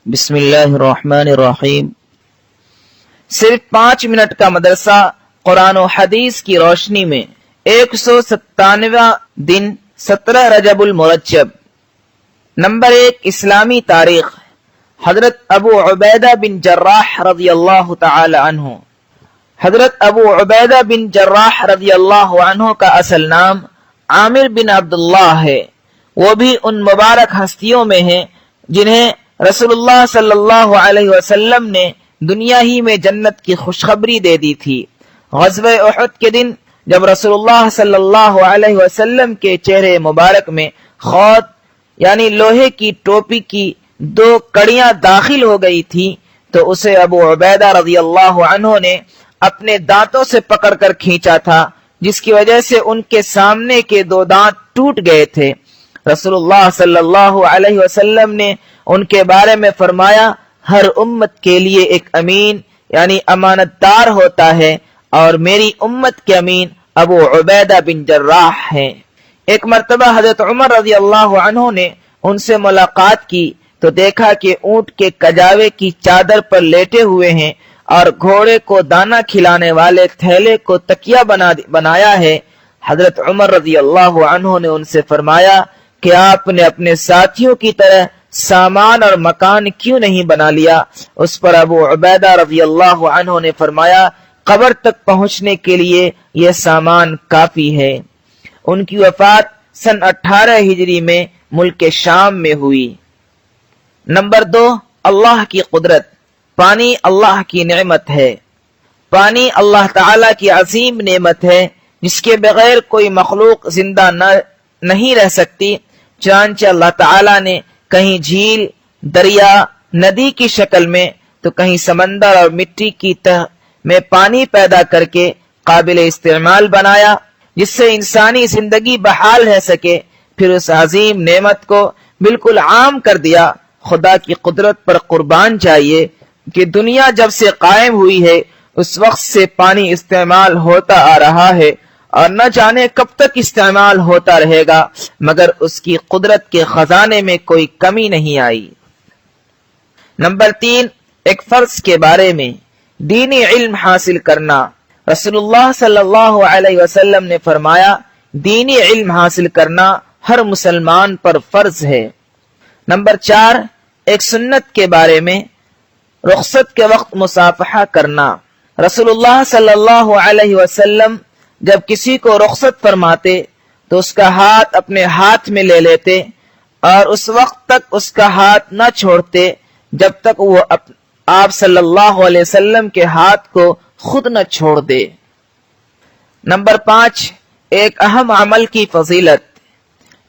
بسم اللہ الرحمن الرحیم۔ صرف 5 منٹ کا مدرسہ قرآن و حدیث کی روشنی میں 197واں دن 17 رجب المرجب۔ نمبر 1، اسلامی تاریخ۔ حضرت ابو عبیدہ بن جراح رضی اللہ تعالی عنہ۔ حضرت ابو عبیدہ بن جراح رضی اللہ عنہ کا اصل نام عامر بن عبداللہ ہے۔ وہ بھی ان مبارک ہستیوں میں ہیں جنہیں رسول اللہ صلی اللہ علیہ وسلم نے دنیا ہی میں جنت کی خوشخبری دے دی تھی۔ غزوہ احد کے دن جب رسول اللہ صلی اللہ علیہ وسلم کے چہرے مبارک میں خود یعنی لوہے کی ٹوپی کی 2 کڑیاں داخل ہو گئی تھی تو اسے ابو عبیدہ رضی اللہ عنہ نے اپنے دانتوں سے پکڑ کر کھینچا تھا، جس کی وجہ سے ان کے سامنے کے 2 دانت ٹوٹ گئے تھے۔ رسول اللہ صلی اللہ علیہ وسلم نے ان کے بارے میں فرمایا، ہر امت کے لیے ایک امین یعنی امانت دار ہوتا ہے، اور میری امت کے امین ابو عبیدہ بن جراح ہیں۔ ایک مرتبہ حضرت عمر رضی اللہ عنہ نے ان سے ملاقات کی تو دیکھا کہ اونٹ کے کجاوے کی چادر پر لیٹے ہوئے ہیں اور گھوڑے کو دانا کھلانے والے تھیلے کو تکیہ بنایا ہے۔ حضرت عمر رضی اللہ عنہ نے ان سے فرمایا کہ آپ نے اپنے ساتھیوں کی طرح سامان اور مکان کیوں نہیں بنا لیا؟ اس پر ابو عبیدہ رضی اللہ عنہ نے فرمایا، قبر تک پہنچنے کے لیے یہ سامان کافی ہے۔ ان کی وفات سن 18 ہجری میں ملک شام میں ہوئی۔ نمبر 2، اللہ کی قدرت۔ پانی اللہ کی نعمت ہے۔ پانی اللہ تعالی کی عظیم نعمت ہے جس کے بغیر کوئی مخلوق زندہ نہیں رہ سکتی۔ چنانچہ اللہ تعالی نے کہیں جھیل، دریا، ندی کی شکل میں تو کہیں سمندر اور مٹی کی تہ میں پانی پیدا کر کے قابل استعمال بنایا جس سے انسانی زندگی بحال رہ سکے، پھر اس عظیم نعمت کو بالکل عام کر دیا۔ خدا کی قدرت پر قربان چاہیے کہ دنیا جب سے قائم ہوئی ہے اس وقت سے پانی استعمال ہوتا آ رہا ہے اور نہ جانے کب تک استعمال ہوتا رہے گا، مگر اس کی قدرت کے خزانے میں کوئی کمی نہیں آئی۔ نمبر 3، ایک فرض کے بارے میں، دینی علم حاصل کرنا۔ رسول اللہ صلی اللہ علیہ وسلم نے فرمایا، دینی علم حاصل کرنا ہر مسلمان پر فرض ہے۔ نمبر 4، ایک سنت کے بارے میں، رخصت کے وقت مصافحہ کرنا۔ رسول اللہ صلی اللہ علیہ وسلم جب کسی کو رخصت فرماتے تو اس کا ہاتھ اپنے ہاتھ میں لے لیتے اور اس وقت تک اس کا ہاتھ نہ چھوڑتے جب تک وہ آپ صلی اللہ علیہ وسلم کے ہاتھ کو خود نہ چھوڑ دے۔ نمبر 5، ایک اہم عمل کی فضیلت،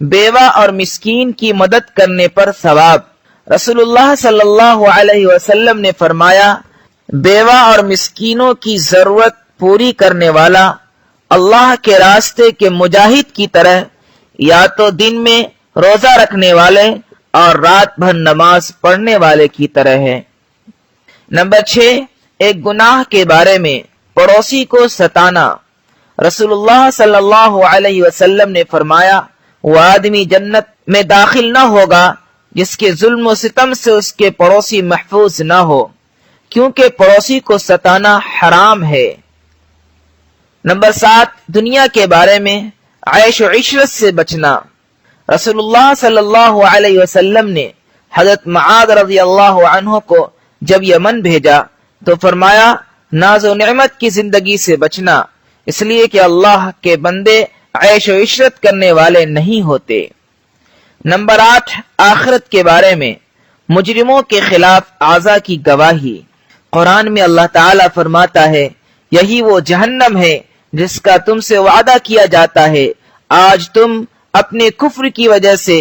بیوہ اور مسکین کی مدد کرنے پر ثواب۔ رسول اللہ صلی اللہ علیہ وسلم نے فرمایا، بیوہ اور مسکینوں کی ضرورت پوری کرنے والا اللہ کے راستے کے مجاہد کی طرح یا تو دن میں روزہ رکھنے والے اور رات بھر نماز پڑھنے والے کی طرح ہے۔ نمبر 6، ایک گناہ کے بارے میں، پڑوسی کو ستانا۔ رسول اللہ صلی اللہ علیہ وسلم نے فرمایا، وہ آدمی جنت میں داخل نہ ہوگا جس کے ظلم و ستم سے اس کے پڑوسی محفوظ نہ ہو، کیونکہ پڑوسی کو ستانا حرام ہے۔ نمبر 7، دنیا کے بارے میں، عیش و عشرت سے بچنا۔ رسول اللہ صلی اللہ علیہ وسلم نے حضرت معاذ رضی اللہ عنہ کو جب یمن بھیجا تو فرمایا، ناز و نعمت کی زندگی سے بچنا، اس لیے کہ اللہ کے بندے عیش و عشرت کرنے والے نہیں ہوتے۔ نمبر 8، آخرت کے بارے میں، مجرموں کے خلاف اعضاء کی گواہی۔ قرآن میں اللہ تعالیٰ فرماتا ہے، یہی وہ جہنم ہے جس کا تم سے وعدہ کیا جاتا ہے، آج تم اپنے کفر کی وجہ سے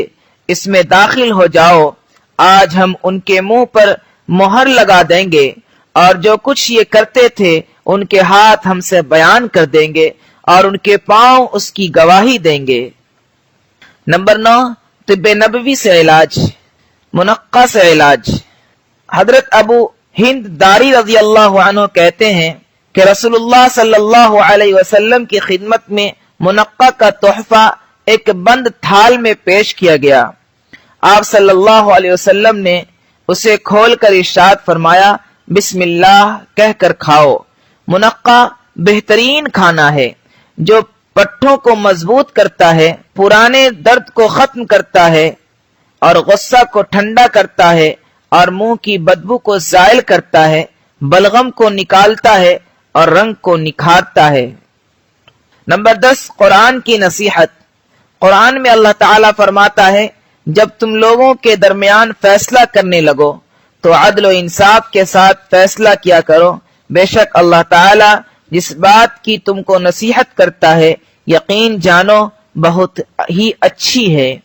اس میں داخل ہو جاؤ، آج ہم ان کے منہ پر مہر لگا دیں گے اور جو کچھ یہ کرتے تھے ان کے ہاتھ ہم سے بیان کر دیں گے اور ان کے پاؤں اس کی گواہی دیں گے۔ نمبر 9، طب نبوی سے علاج، منقہ سے علاج۔ حضرت ابو ہند داری رضی اللہ عنہ کہتے ہیں کہ رسول اللہ صلی اللہ علیہ وسلم کی خدمت میں منقہ کا تحفہ ایک بند تھال میں پیش کیا گیا۔ آپ صلی اللہ علیہ وسلم نے اسے کھول کر ارشاد فرمایا بسم اللہ کہہ کر کھاؤ۔ منقع بہترین کھانا ہے جو پٹھوں کو مضبوط کرتا ہے، پرانے درد کو ختم کرتا ہے اور غصہ کو ٹھنڈا کرتا ہے اور منہ کی بدبو کو زائل کرتا ہے، بلغم کو نکالتا ہے اور رنگ کو نکھارتا ہے۔ نمبر 10، قرآن کی نصیحت۔ قرآن میں اللہ تعالیٰ فرماتا ہے جب تم لوگوں کے درمیان فیصلہ کرنے لگو تو عدل و انصاف کے ساتھ فیصلہ کیا کرو، بے شک اللہ تعالیٰ جس بات کی تم کو نصیحت کرتا ہے یقین جانو بہت ہی اچھی ہے۔